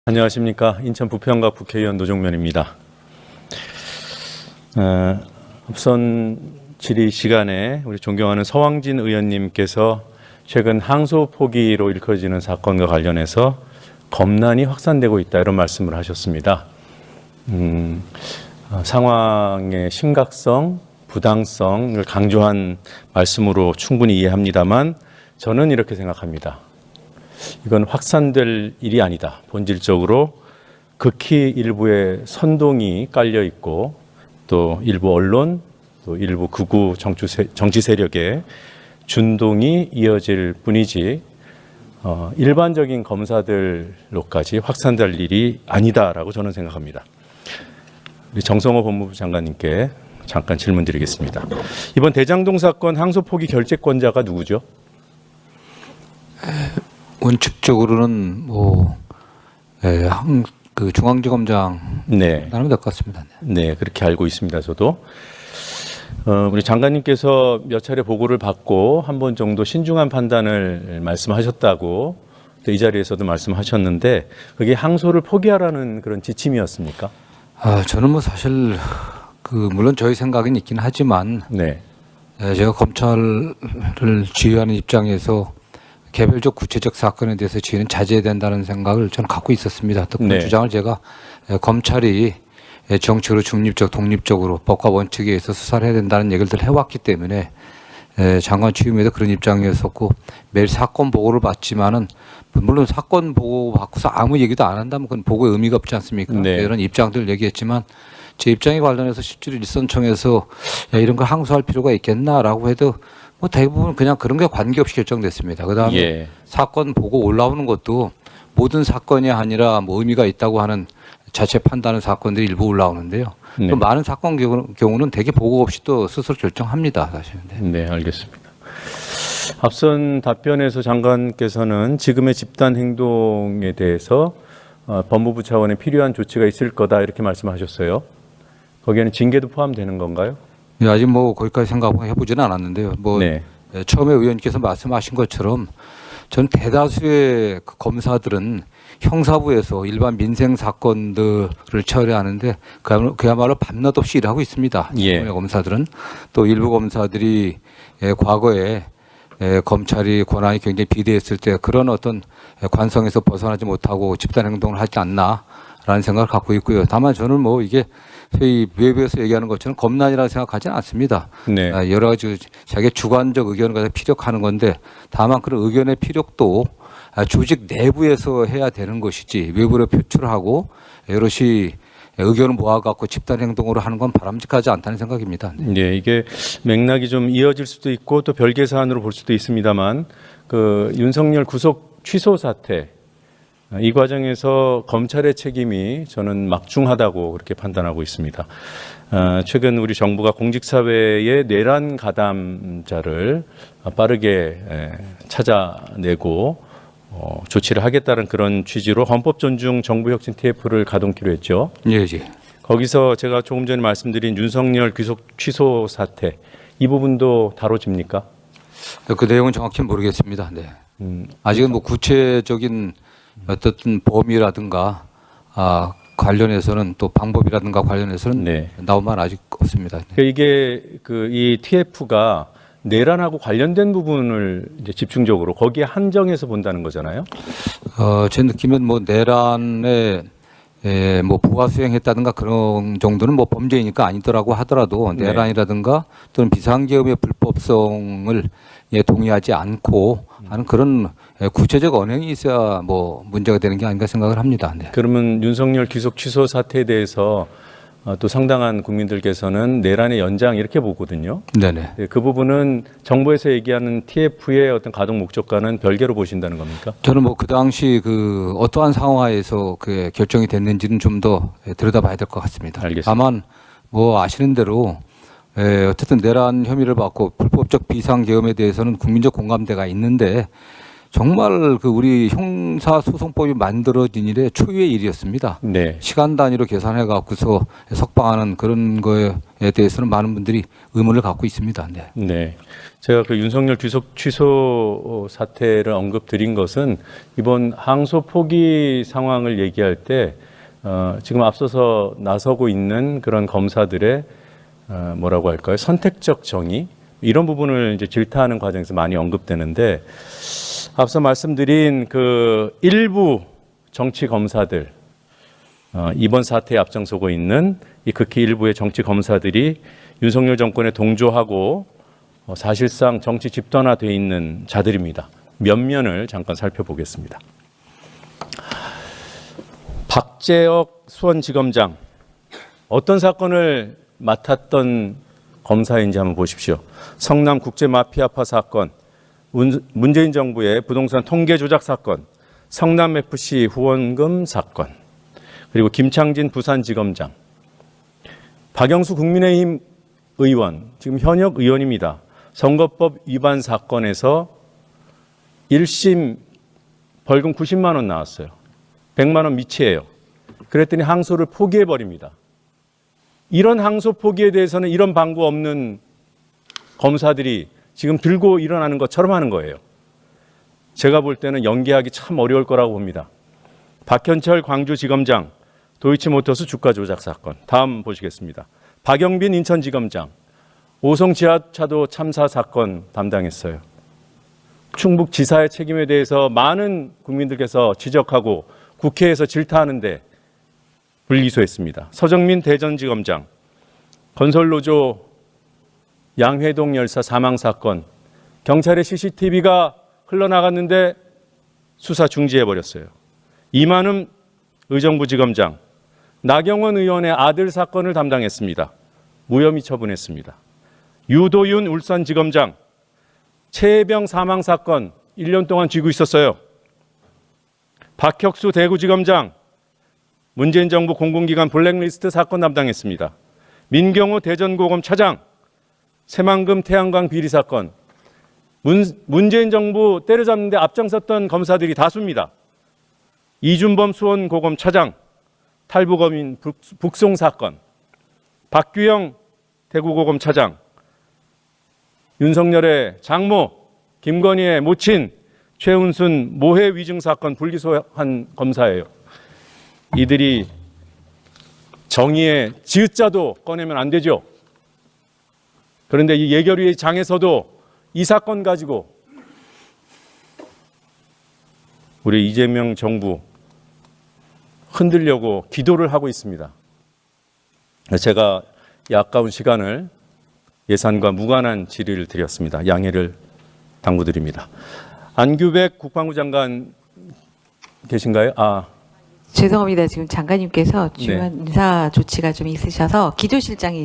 안녕하십니까. 인천 부평갑 국회의원 노종면입니다. 앞선 질의 시간에 우리 존경하는 서왕진 의원님께서 최근 항소 포기로 일컬어지는 사건과 관련해서 검난이 확산되고 있다 이런 말씀을 하셨습니다. 상황의 심각성, 부당성을 강조한 말씀으로 충분히 이해합니다만 저는 이렇게 생각합니다. 이건 확산될 일이 아니다. 본질적으로 극히 일부의 선동이 깔려 있고 또 일부 언론, 또 일부 극우 정치 세력의 준동이 이어질 뿐이지 일반적인 검사들로까지 확산될 일이 아니다라고 저는 생각합니다. 우리 정성호 법무부 장관님께 잠깐 질문드리겠습니다. 이번 대장동 사건 항소 포기 결재권자가 누구죠? 원칙적으로는 그 중앙지검장 나면 될 것 같습니다. 네, 그렇게 알고 있습니다. 저도 우리 장관님께서 몇 차례 보고를 받고 한 번 정도 신중한 판단을 말씀하셨다고 또 이 자리에서도 말씀하셨는데 그게 항소를 포기하라는 그런 지침이었습니까? 저는 뭐 사실 물론 저희 생각은 있긴 하지만 제가 검찰을 지휘하는 입장에서 개별적 구체적 사건에 대해서 지휘는 자제해야 된다는 생각을 저는 갖고 있었습니다. 또 그런 주장을 제가 검찰이 정치로 중립적, 독립적으로 법과 원칙에 의해서 수사를 해야 된다는 얘기를 해왔기 때문에 장관 취임에도 그런 입장이었었고 매일 사건 보고를 받지만은 물론 사건 보고 받고서 아무 얘기도 안 한다면 그건 보고에 의미가 없지 않습니까? 이런 입장들 얘기했지만 제 입장에 관련해서 실제로 일선청에서 이런 걸 항소할 필요가 있겠나라고 해도 뭐 대부분 그냥 그런 게 관계없이 결정됐습니다. 그다음에 사건 보고 올라오는 것도 모든 사건이 아니라 뭐 의미가 있다고 하는 자체 판단하는 사건들이 일부 올라오는데요. 또 많은 사건 경우는 대개 보고 없이 또 스스로 결정합니다. 사실은. 네, 알겠습니다. 앞선 답변에서 장관께서는 지금의 집단 행동에 대해서 법무부 차원에 필요한 조치가 있을 거다 이렇게 말씀하셨어요. 거기에는 징계도 포함되는 건가요? 아직 뭐 거기까지 생각해 보지는 않았는데요. 처음에 의원님께서 말씀하신 것처럼 전 대다수의 검사들은 형사부에서 일반 민생 사건들을 처리하는데 그야말로 밤낮 없이 일하고 있습니다. 검사들은 또 일부 검사들이 과거에 검찰이 권한이 굉장히 비대했을 때 그런 어떤 관성에서 벗어나지 못하고 집단 행동을 하지 않나라는 생각을 갖고 있고요. 다만 저는 뭐 이게 소위 외부에서 얘기하는 것처럼 검난이라고 생각하지는 않습니다. 여러 가지 자기의 주관적 의견을 가지고 피력하는 건데 다만 그런 의견의 피력도 조직 내부에서 해야 되는 것이지 외부로 표출하고 여럿이 의견을 모아갖고 집단 행동으로 하는 건 바람직하지 않다는 생각입니다. 이게 맥락이 좀 이어질 수도 있고 또 별개 사안으로 볼 수도 있습니다만 그 윤석열 구속 취소 사태 이 과정에서 검찰의 책임이 저는 막중하다고 그렇게 판단하고 있습니다. 최근 우리 정부가 공직사회의 내란 가담자를 빠르게 찾아내고 조치를 하겠다는 그런 취지로 헌법 존중 정부혁신 TF를 가동키로 했죠. 거기서 제가 조금 전에 말씀드린 윤석열 구속 취소 사태 이 부분도 다뤄집니까? 그 내용은 정확히 모르겠습니다. 아직은 뭐 구체적인 어떤 범위라든가 관련해서는 또 방법이라든가 관련해서는 나온 바는 아직 없습니다. 이게 이 TF가 내란하고 관련된 부분을 이제 집중적으로 거기에 한정해서 본다는 거잖아요. 제 느낌은 뭐 내란에 뭐 부하 수행했다든가 그런 정도는 뭐 범죄이니까 아니더라고 하더라도 내란이라든가 또는 비상계엄의 불법성을 동의하지 않고 하는 그런 구체적 언행이 있어야 뭐 문제가 되는 게 아닌가 생각을 합니다. 그러면 윤석열 구속 취소 사태에 대해서 또 상당한 국민들께서는 내란의 연장 이렇게 보거든요. 그 부분은 정부에서 얘기하는 TF의 어떤 가동 목적과는 별개로 보신다는 겁니까? 저는 뭐 그 당시 어떠한 상황에서 그 결정이 됐는지는 좀 더 들여다봐야 될 것 같습니다. 다만 뭐 아시는 대로 어쨌든 내란 혐의를 받고 불법적 비상계엄에 대해서는 국민적 공감대가 있는데 정말 우리 형사소송법이 만들어진 이래 초유의 일이었습니다. 시간 단위로 계산해 갖고서 석방하는 그런 거에 대해서는 많은 분들이 의문을 갖고 있습니다. 네. 네. 제가 그 윤석열 귀속 취소 사태를 언급드린 것은 이번 항소 포기 상황을 얘기할 때 지금 앞서서 나서고 있는 그런 검사들의 뭐라고 할까요? 선택적 정의 이런 부분을 이제 질타하는 과정에서 많이 언급되는데 앞서 말씀드린 그 일부 정치 검사들 이번 사태에 앞장서고 있는 이 극히 일부의 정치 검사들이 윤석열 정권에 동조하고 사실상 정치 집단화되어 있는 자들입니다. 면면을 잠깐 살펴보겠습니다. 박재혁 수원지검장 어떤 사건을 맡았던 검사인지 한번 보십시오. 성남 국제마피아파 사건, 문재인 정부의 부동산 통계 조작 사건, 성남FC 후원금 사건, 그리고 김창진 부산지검장, 박영수 국민의힘 의원, 지금 현역 의원입니다. 선거법 위반 사건에서 1심 벌금 90만 원 나왔어요. 100만 원 미치예요. 그랬더니 항소를 포기해버립니다. 이런 항소 포기에 대해서는 이런 방구 없는 검사들이 지금 들고 일어나는 것처럼 하는 거예요. 제가 볼 때는 연기하기 참 어려울 거라고 봅니다. 박현철 광주지검장, 도이치모터스 주가 조작 사건. 다음 보시겠습니다. 박영빈 인천지검장, 오송 지하차도 참사 사건 담당했어요. 충북지사의 책임에 대해서 많은 국민들께서 지적하고 국회에서 질타하는데 불기소했습니다. 서정민 대전지검장, 건설노조 양회동 열사 사망 사건, 경찰의 CCTV가 흘러나갔는데 수사 중지해버렸어요. 이만흠 의정부지검장, 나경원 의원의 아들 사건을 담당했습니다. 무혐의 처분했습니다. 유도윤 울산지검장, 최혜병 사망 사건 1년 동안 쥐고 있었어요. 박혁수 대구지검장, 문재인 정부 공공기관 블랙리스트 사건 담당했습니다. 민경호 대전고검 차장, 새만금 태양광 비리 사건, 문재인 정부 때려잡는데 앞장섰던 검사들이 다수입니다. 이준범 수원고검 차장, 탈북어민 북송 사건, 박규영 대구고검 차장, 윤석열의 장모, 김건희의 모친, 최은순 모해 위증 사건 불기소한 검사예요. 이들이 정의의 지읒자도 꺼내면 안 되죠. 그런데 이 예결위 장에서도 이 사건 가지고 우리 이재명 정부 흔들려고 기도를 하고 있습니다. 제가 이 아까운 시간을 예산과 무관한 질의를 드렸습니다. 양해를 당부드립니다. 안규백 국방부 장관 계신가요? 죄송합니다. 지금 장관님께서 중요한 인사 조치가 좀 있으셔서 기조실장이